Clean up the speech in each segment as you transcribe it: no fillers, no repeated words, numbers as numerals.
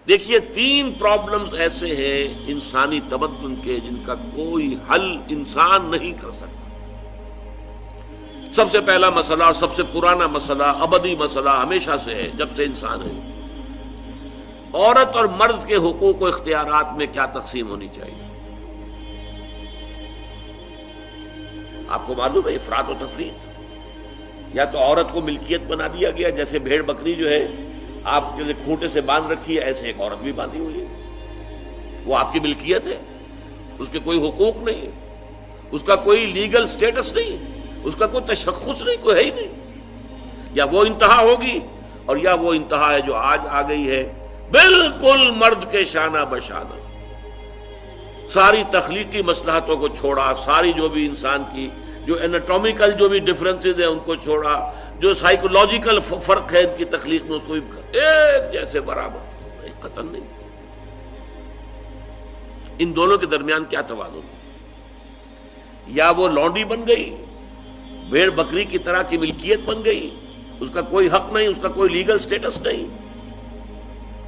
دیکھیے 3 پرابلمز ایسے ہیں انسانی تمدن کے جن کا کوئی حل انسان نہیں کر سکتا۔ سب سے پہلا مسئلہ اور سب سے پرانا مسئلہ، ابدی مسئلہ ہمیشہ سے ہے جب سے انسان ہے، عورت اور مرد کے حقوق و اختیارات میں کیا تقسیم ہونی چاہیے۔ آپ کو معلوم ہے افراط و تفریط، یا تو عورت کو ملکیت بنا دیا گیا، جیسے بھیڑ بکری جو ہے آپ کے کھوٹے سے باندھ رکھی ہے، ایسے ایک عورت بھی باندھی ہوئی ہے، وہ آپ کی ملکیت ہے، اس کے کوئی حقوق نہیں ہے، اس کا کوئی لیگل سٹیٹس نہیں، اس کا کوئی تشخص نہیں، کوئی ہے ہی نہیں۔ یا وہ انتہا ہوگی، اور یا وہ انتہا ہے جو آج آ گئی ہے، بالکل مرد کے شانہ بشانہ، ساری تخلیقی مصلحتوں کو چھوڑا، ساری جو بھی انسان کی جو انیٹومیکل جو بھی ڈفرنسز ہیں ان کو چھوڑا، جو سائیکولوجیکل فرق ہے ان کی تخلیق میں اس کو بھی ایک جیسے برابر، ایک قطن نہیں۔ ان دونوں کے درمیان کیا توازن ہے؟ یا وہ لونڈی بن گئی، بھیڑ بکری کی طرح کی ملکیت بن گئی، اس کا کوئی حق نہیں، اس کا کوئی لیگل سٹیٹس نہیں،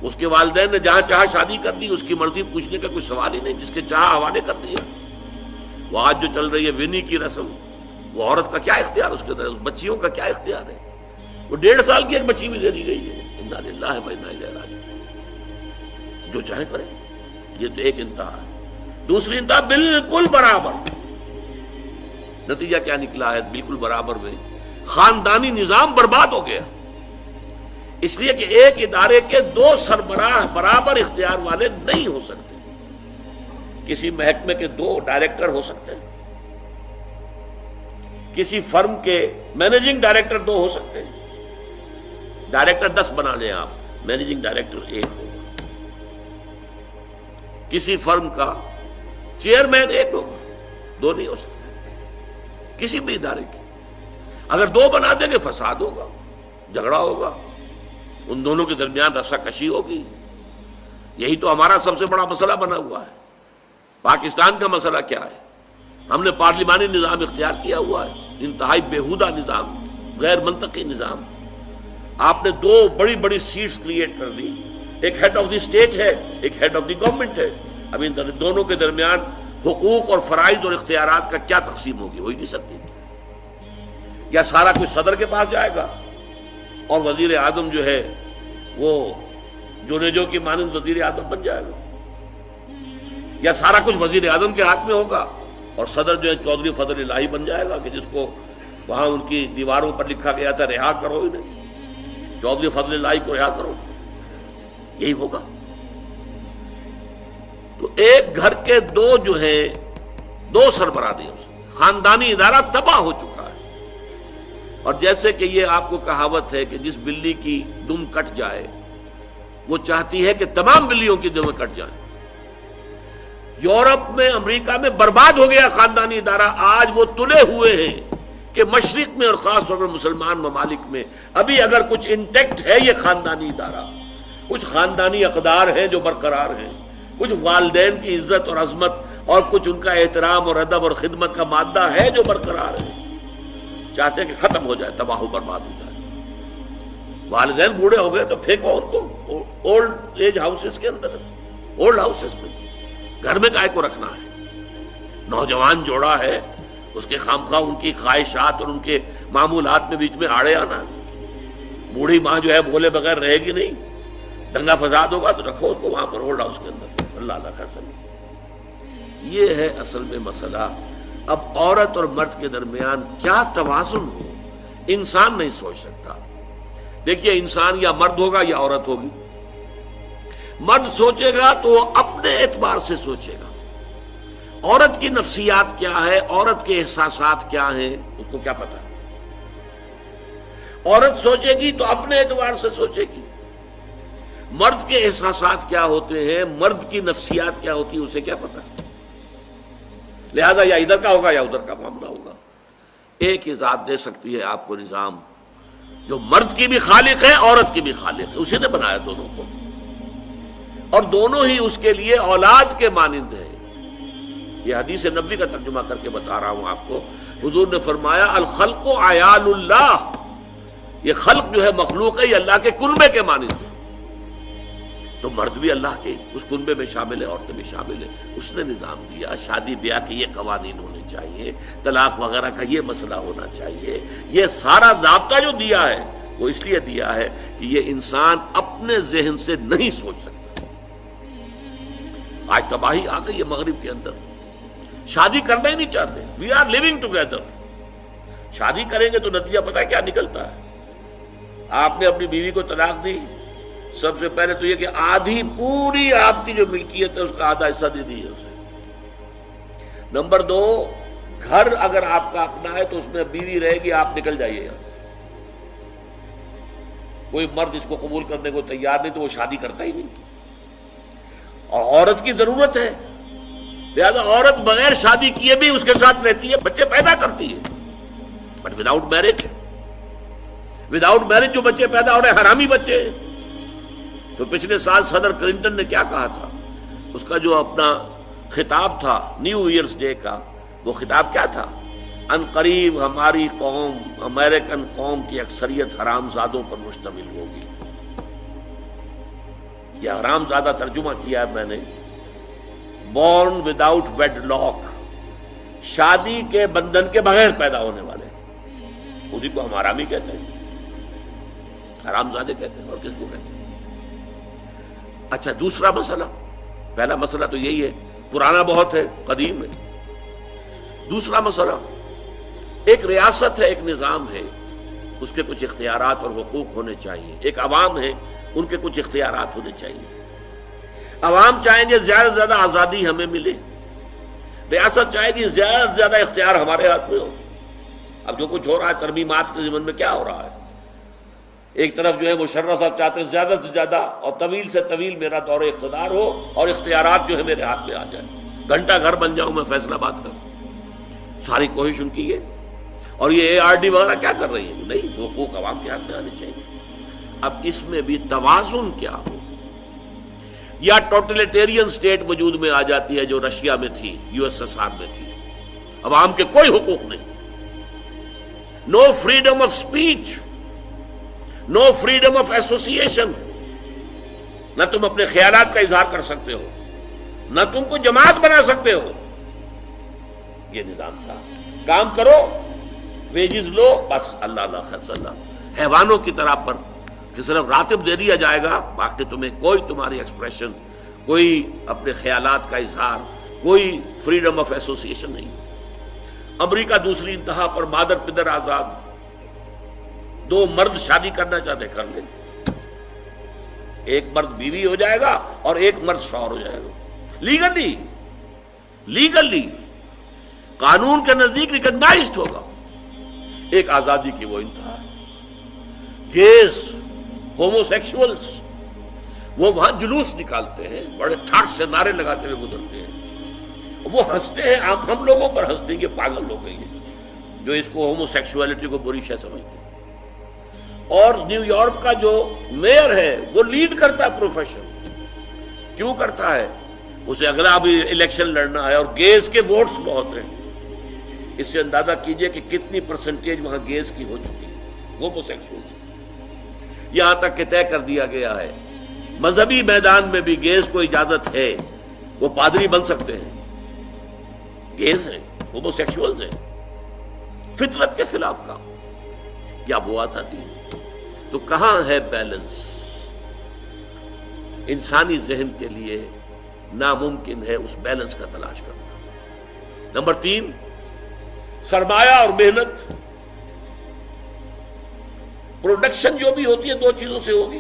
اس کے والدین نے جہاں چاہا شادی کر دی، اس کی مرضی پوچھنے کا کوئی سوال ہی نہیں، جس کے چاہا حوالے کر دیا۔ وہ آج جو چل رہی ہے ونی کی رسم، وہ عورت کا کیا اختیار، اس کے اندر اس بچیوں کا کیا اختیار ہے؟ وہ 1.5 سال کی ایک بچی بھی دے دی گئی ہے، انا للہ و انا الیہ راجعون، جو چاہے کرے۔ یہ تو ایک انتہا ہے۔ دوسری انتہا بالکل برابر، نتیجہ کیا نکلا ہے؟ بالکل برابر میں خاندانی نظام برباد ہو گیا، اس لیے کہ ایک ادارے کے 2 سربراہ برابر اختیار والے نہیں ہو سکتے۔ کسی محکمے کے 2 ڈائریکٹر ہو سکتے ہیں، کسی فرم کے مینیجنگ ڈائریکٹر 2 ہو سکتے ہیں، ڈائریکٹر 10 بنا لیں آپ، مینیجنگ ڈائریکٹر 1 ہوگا، کسی فرم کا چیئرمین 1 ہوگا، 2 نہیں ہو سکتے کسی بھی ادارے کے۔ اگر 2 بنا دیں گے فساد ہوگا، جھگڑا ہوگا، ان دونوں کے درمیان رسا کشی ہوگی۔ یہی تو ہمارا سب سے بڑا مسئلہ بنا ہوا ہے۔ پاکستان کا مسئلہ کیا ہے؟ ہم نے پارلیمانی نظام اختیار کیا ہوا ہے، انتہائی بیہودہ نظام، غیر منطقی نظام۔ آپ نے 2 بڑی بڑی سیٹس کریٹ کر دی، ایک ہیڈ آف دی اسٹیٹ ہے، ایک ہیڈ آف دی گورنمنٹ ہے۔ اب ان دونوں کے درمیان حقوق اور فرائض اور اختیارات کا کیا تقسیم ہوگی؟ ہو ہی نہیں سکتی۔ یا سارا کچھ صدر کے پاس جائے گا اور وزیر اعظم جو ہے وہ جونیجو کی مانند وزیر اعظم بن جائے گا، یا سارا کچھ وزیر اعظم کے ہاتھ میں ہوگا اور صدر جو ہے چودھری فضل الہی بن جائے گا، کہ جس کو وہاں ان کی دیواروں پر لکھا گیا تھا رہا کرو انہیں، چودھری فضل الہی کو رہا کرو، یہی ہوگا۔ تو ایک گھر کے 2 جو ہیں 2 سربراہ نہیں ہو سکتے، خاندانی ادارہ تباہ ہو چکا ہے۔ اور جیسے کہ یہ آپ کو کہاوت ہے کہ جس بلی کی دم کٹ جائے وہ چاہتی ہے کہ تمام بلیوں کی دمیں کٹ جائیں۔ یورپ میں، امریکہ میں برباد ہو گیا خاندانی ادارہ، آج وہ تلے ہوئے ہیں کہ مشرق میں اور خاص طور پر مسلمان ممالک میں ابھی اگر کچھ انٹیکٹ ہے یہ خاندانی ادارہ، کچھ خاندانی اقدار ہیں جو برقرار ہیں، کچھ والدین کی عزت اور عظمت اور کچھ ان کا احترام اور ادب اور خدمت کا مادہ ہے جو برقرار ہے۔ چاہتے ہیں کہ ختم ہو جائے، تباہ و برباد ہو جائے۔ والدین بوڑھے ہو گئے تو پھینکو ان کو اولڈ ایج ہاؤسز کے اندر، اولڈ ہاؤسز میں، گھر میں کائے کو رکھنا ہے؟ نوجوان جوڑا ہے، اس کے خامخواہ ان کی خواہشات اور ان کے معمولات میں بیچ میں آڑے آنا۔ بوڑھی ماں جو ہے بولے بغیر رہے گی نہیں، دنگا فساد ہوگا تو رکھو اس کو وہاں پر اولڈ ہاؤس کے اندر، اللہ اللہ خیر سمجھ۔ یہ ہے اصل میں مسئلہ۔ اب عورت اور مرد کے درمیان کیا توازن ہو، انسان نہیں سوچ سکتا۔ دیکھیے انسان یا مرد ہوگا یا عورت ہوگی۔ مرد سوچے گا تو وہ اپنے اعتبار سے سوچے گا، عورت کی نفسیات کیا ہے، عورت کے احساسات کیا ہیں، اس کو کیا پتا ہے۔ عورت سوچے گی تو اپنے اعتبار سے سوچے گی، مرد کے احساسات کیا ہوتے ہیں، مرد کی نفسیات کیا ہوتی ہے، اسے کیا پتا ہے۔ لہذا یا ادھر کا ہوگا یا ادھر کا معاملہ ہوگا۔ ایک ہی ذات دے سکتی ہے آپ کو نظام، جو مرد کی بھی خالق ہے عورت کی بھی خالق ہے، اسی نے بنایا دونوں کو، اور دونوں ہی اس کے لیے اولاد کے مانند ہیں۔ یہ حدیث نبوی کا ترجمہ کر کے بتا رہا ہوں آپ کو۔ حضور نے فرمایا الخلق عیال اللہ، یہ خلق جو ہے مخلوق ہے، یہ اللہ کے کلبے کے مانند ہے۔ تو مرد بھی اللہ کے اس کنبے میں شامل ہے، عورتیں بھی شامل ہیں. اس نے نظام دیا، شادی بیاہ کے یہ قوانین ہونے چاہیے، طلاق وغیرہ کا یہ مسئلہ ہونا چاہیے. یہ سارا ضابطہ جو دیا ہے وہ اس لیے دیا ہے کہ یہ انسان اپنے ذہن سے نہیں سوچ سکتا. آج تباہی آ گئی ہے مغرب کے اندر، شادی کرنا ہی نہیں چاہتے. We are living together. شادی کریں گے تو نتیجہ پتہ ہے کیا نکلتا ہے؟ آپ نے اپنی بیوی کو طلاق دی، سب سے پہلے تو یہ کہ آدھی پوری آپ کی جو ملکیت ہے اس کا آدھا حصہ دے دیے اسے. نمبر 2، گھر اگر آپ کا اپنا ہے تو اس میں بیوی رہے گی، آپ نکل جائیے یہاں سے. کوئی مرد اس کو قبول کرنے کو تیار نہیں تو وہ شادی کرتا ہی نہیں. اور عورت کی ضرورت ہے، لہذا عورت بغیر شادی کیے بھی اس کے ساتھ رہتی ہے، بچے پیدا کرتی ہے. بٹ وداؤٹ میرج جو بچے پیدا ہو رہے ہیں حرامی بچے. تو پچھلے سال صدر کلنٹن نے کیا کہا تھا؟ اس کا جو اپنا خطاب تھا نیو ایئرز ڈے کا، وہ خطاب کیا تھا؟ ان قریب ہماری قوم، امریکن قوم کی اکثریت حرام زادوں پر مشتمل ہوگی. یہ حرام زادہ ترجمہ کیا ہے میں نے، بورن وداؤٹ ویڈ لاک، شادی کے بندھن کے بغیر پیدا ہونے والے. اسی کو ہم حرامی کہتے ہیں، حرام زادے کہتے ہیں، اور کس کو کہتے ہیں؟ اچھا، دوسرا مسئلہ، پہلا مسئلہ تو یہی ہے، پرانا بہت ہے، قدیم ہے. دوسرا مسئلہ، ایک ریاست ہے، ایک نظام ہے، اس کے کچھ اختیارات اور حقوق ہونے چاہیے. ایک عوام ہے، ان کے کچھ اختیارات ہونے چاہیے. عوام چاہیں گے زیادہ سے زیادہ آزادی ہمیں ملے، ریاست چاہے گی زیادہ سے زیادہ اختیار ہمارے ہاتھ میں ہو. اب جو کچھ ہو رہا ہے ترمیمات کے ضمن میں، کیا ہو رہا ہے؟ ایک طرف جو ہے مشرف صاحب چاہتے ہیں زیادہ سے زیادہ اور طویل سے طویل میرا دور اقتدار ہو اور اختیارات جو ہے میرے ہاتھ میں آ جائیں، گھنٹہ گھر بن جاؤں میں فیصلہ بات کروں. ساری کوشش ان کی ہے. اور یہ ARD وغیرہ کیا کر رہی ہے؟ نہیں، حقوق عوام کے ہاتھ میں آنے چاہیے. اب اس میں بھی توازن کیا ہو؟ یا ٹوٹلیٹیرین سٹیٹ وجود میں آ جاتی ہے جو رشیا میں تھی، USSR میں تھی، عوام کے کوئی حقوق نہیں، no freedom of speech, no freedom of association. نہ تم اپنے خیالات کا اظہار کر سکتے ہو، نہ تم کو جماعت بنا سکتے ہو. یہ نظام تھا. کام کرو، ویجز لو، بس اللہ اللہ خرص اللہ. حیوانوں کی طرح پر کہ صرف راتب دے دیا جائے گا، باقی تمہیں کوئی تمہاری ایکسپریشن، کوئی اپنے خیالات کا اظہار، کوئی فریڈم آف ایسوسیشن نہیں. امریکہ دوسری انتہا پر، مادر پدر آزاد. 2 مرد شادی کرنا چاہتے کر لیں، ایک مرد بیوی ہو جائے گا اور ایک مرد شوہر ہو جائے گا. لیگلی قانون کے نزدیک ریکگنائزڈ ہوگا. ایک آزادی کی وہ انتہا ہے. گیز، ہومو سیکشولز، وہ وہاں جلوس نکالتے ہیں، بڑے ٹھاٹ سے نعرے لگاتے ہوئے گزرتے ہیں. وہ ہنستے ہیں، ہم لوگوں پر ہنستے ہیں، یہ پاگل لوگ ہیں یہ جو اس کو ہومو سیکشولیٹی کو بری شے سمجھتے ہیں. اور نیو یارک کا جو میئر ہے وہ لیڈ کرتا ہے پروفیشن. کیوں کرتا ہے؟ اسے اگلا بھی الیکشن لڑنا ہے اور گیز کے ووٹس بہت ہیں. اس سے اندازہ کیجئے کہ کتنی پرسنٹیج وہاں گیز کی ہو چکی ہے، ہومو سیکشولز. یہاں تک کہ طے کر دیا گیا ہے مذہبی میدان میں بھی گیز کو اجازت ہے، وہ پادری بن سکتے ہیں. گیز ہیں، ہومو سیکشولز ہیں. فطرت کے خلاف کام، کیا وہ آزادی ہے؟ تو کہاں ہے بیلنس؟ انسانی ذہن کے لیے ناممکن ہے اس بیلنس کا تلاش کرنا. نمبر 3، سرمایہ اور محنت. پروڈکشن جو بھی ہوتی ہے 2 چیزوں سے ہوگی.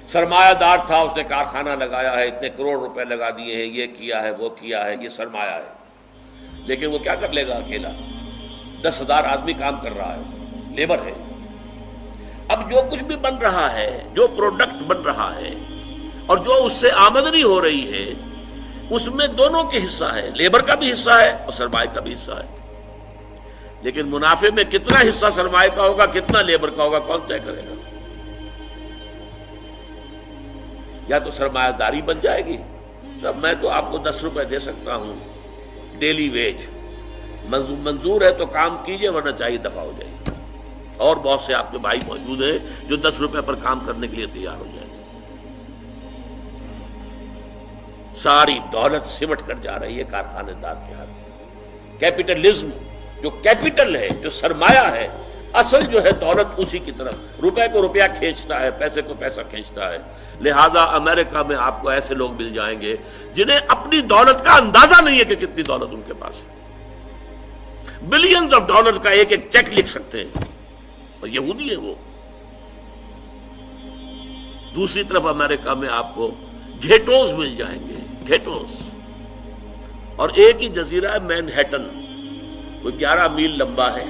سرمایہ دار تھا، اس نے کارخانہ لگایا ہے، اتنے کروڑ روپے لگا دیے ہیں، یہ کیا ہے، وہ کیا ہے، یہ سرمایہ ہے. لیکن وہ کیا کر لے گا اکیلا؟ 10,000 آدمی کام کر رہا ہے، لیبر ہے. اب جو کچھ بھی بن رہا ہے، جو پروڈکٹ بن رہا ہے اور جو اس سے آمدنی ہو رہی ہے، اس میں دونوں کے حصہ ہے، لیبر کا بھی حصہ ہے اور سرمایہ کا بھی حصہ ہے. لیکن منافع میں کتنا حصہ سرمایہ کا ہوگا، کتنا لیبر کا ہوگا، کون طے کرے گا؟ یا تو سرمایہ داری بن جائے گی، سب میں تو آپ کو 10 روپے دے سکتا ہوں ڈیلی ویج، منظور ہے تو کام کیجئے ورنہ چاہیے دفع ہو جائے. اور بہت سے آپ کے بھائی موجود ہیں جو 10 روپے پر کام کرنے کے لیے تیار ہو جائیں گے. ساری دولت سمٹ کر جا رہی ہے کارخانے دار کے ہاتھ میں۔ کیپٹلزم جو کیپٹل ہے، جو سرمایہ ہے، اصل جو ہے دولت اسی کی طرف، روپے کو روپیہ کھینچتا ہے، پیسے کو پیسہ کھینچتا ہے۔ لہذا امریکہ میں آپ کو ایسے لوگ مل جائیں گے جنہیں اپنی دولت کا اندازہ نہیں ہے کہ کتنی دولت ان کے پاس ہے، بلینز آف ڈالر کا ایک ایک چیک لکھ سکتے ہیں، اور یہودی ہیں وہ۔ دوسری طرف امریکہ میں آپ کو گھیٹوز مل جائیں گے، گھیٹوز، اور ایک ہی جزیرہ ہے مینہٹن، کوئی 11 میل لمبا ہے،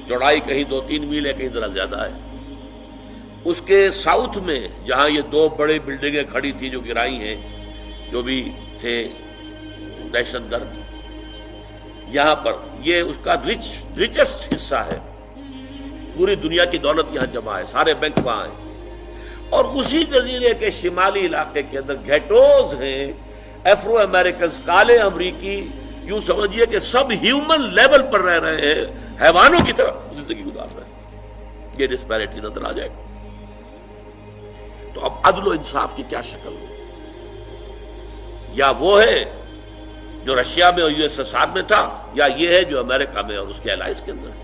چوڑائی کہیں 2-3 میل ہے، کہیں ذرا زیادہ ہے۔ اس کے ساؤتھ میں جہاں یہ 2 بڑے بلڈنگیں کھڑی تھی جو گرائی ہیں، جو بھی تھے دہشت گرد، یہاں پر یہ اس کا ریچسٹ حصہ ہے، پوری دنیا کی دولت یہاں جمع ہے، سارے بینک وہاں ہیں۔ اور اسی جزیرے کے شمالی علاقے کے اندر گھیٹوز ہیں، افرو امریکنز، کالے امریکی، یوں سمجھیے کہ سب ہیومن لیول پر رہ رہے ہیں، حیوانوں کی طرح زندگی گزار رہے ہیں۔ یہ ڈسپیرٹی نظر آ جائے گا۔ تو اب عدل و انصاف کی کیا شکل ہو؟ یا وہ ہے جو رشیا میں اور USSR میں تھا، یا یہ ہے جو امریکہ میں اور اس کے الائز کے اندر ہے۔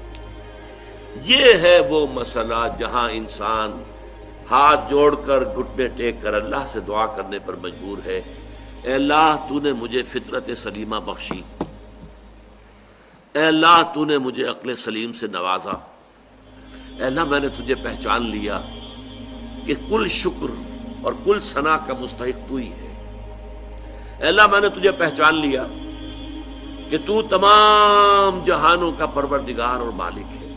یہ ہے وہ مسئلہ جہاں انسان ہاتھ جوڑ کر، گھٹنے ٹیک کر اللہ سے دعا کرنے پر مجبور ہے، اے اللہ تو نے مجھے فطرت سلیمہ بخشی، اے اللہ تو نے مجھے عقل سلیم سے نوازا، اے اللہ میں نے تجھے پہچان لیا کہ کل شکر اور کل ثنا کا مستحق تو ہی ہے، اے اللہ میں نے تجھے پہچان لیا کہ تو تمام جہانوں کا پروردگار اور مالک ہے،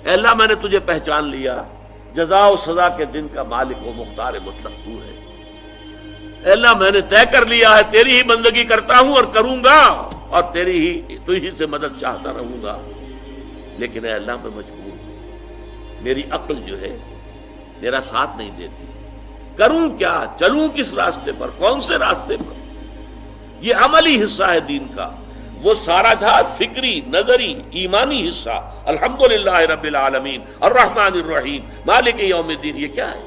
اے اللہ میں نے تجھے پہچان لیا جزا و سزا کے دن کا مالک و مختار مطلق تو ہے، اے اللہ میں نے طے کر لیا ہے تیری ہی بندگی کرتا ہوں اور کروں گا، اور تو ہی سے مدد چاہتا رہوں گا، لیکن اے اللہ میں مجبور ہوں، میری عقل جو ہے میرا ساتھ نہیں دیتی، کروں کیا، چلوں کس راستے پر، کون سے راستے پر؟ یہ عملی حصہ ہے دین کا، وہ سارا تھا فکری، نظری، ایمانی حصہ، الحمدللہ رب العالمین الرحمن الرحیم مالک یوم الدین، یہ کیا ہے؟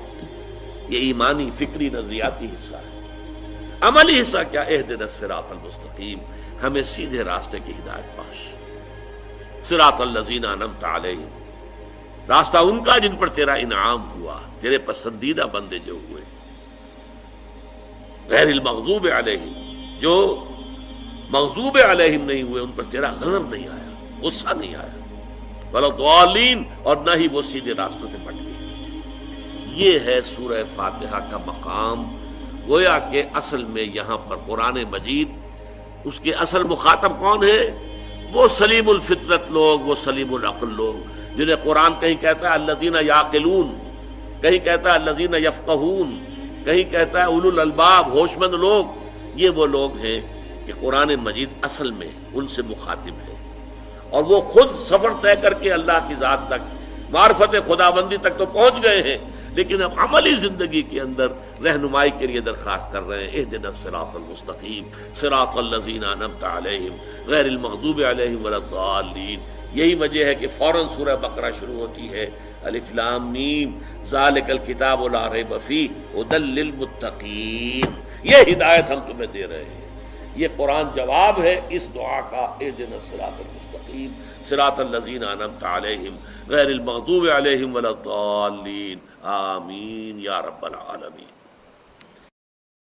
یہ ایمانی، فکری، نظریاتی حصہ ہے۔ عملی حصہ کیا؟ اہدنا الصراط المستقیم، ہمیں سیدھے راستے کی ہدایت بخش، صراط الذین انعمت علیہم، راستہ ان کا جن پر تیرا انعام ہوا، تیرے پسندیدہ بندے جو ہوئے، غیر المغضوب علیہم، جو مغضوب علیہم نہیں ہوئے، ان پر تیرا غضب نہیں آیا، غصہ نہیں آیا، ولا الضالین، اور نہ ہی وہ سیدھے راستے سے بٹ گئے۔ یہ ہے سورہ فاتحہ کا مقام۔ گویا کہ اصل میں یہاں پر قرآن مجید، اس کے اصل مخاطب کون ہے؟ وہ سلیم الفطرت لوگ، وہ سلیم العقل لوگ، جنہیں قرآن کہیں کہتا ہے الذین یعقلون، کہیں کہتا ہے الذین یفقہون، کہیں کہتا ہے اولو الالباب، ہوش مند لوگ۔ یہ وہ لوگ ہیں کہ قرآن مجید اصل میں ان سے مخاطب ہے، اور وہ خود سفر طے کر کے اللہ کی ذات تک، معرفت خداوندی تک تو پہنچ گئے ہیں، لیکن اب عملی زندگی کے اندر رہنمائی کے لیے درخواست کر رہے ہیں، اہدنا الصراط المستقیم صراط الذین انعمت علیہم غیر المغضوب علیہم ولا الضالین۔ یہی وجہ ہے کہ فوراً سورہ بقرہ شروع ہوتی ہے، الف لام میم ذالک الکتاب لا ریب فیہ ھدی للمتقین، یہ ہدایت ہم تمہیں دے رہے ہیں۔ یہ قرآن جواب ہے اس دعا کا، اہدنا الصراط المستقیم صراط الذین انعمت علیہم غیر المغضوب علیہم ولا الضالین، آمین یا رب العالمین۔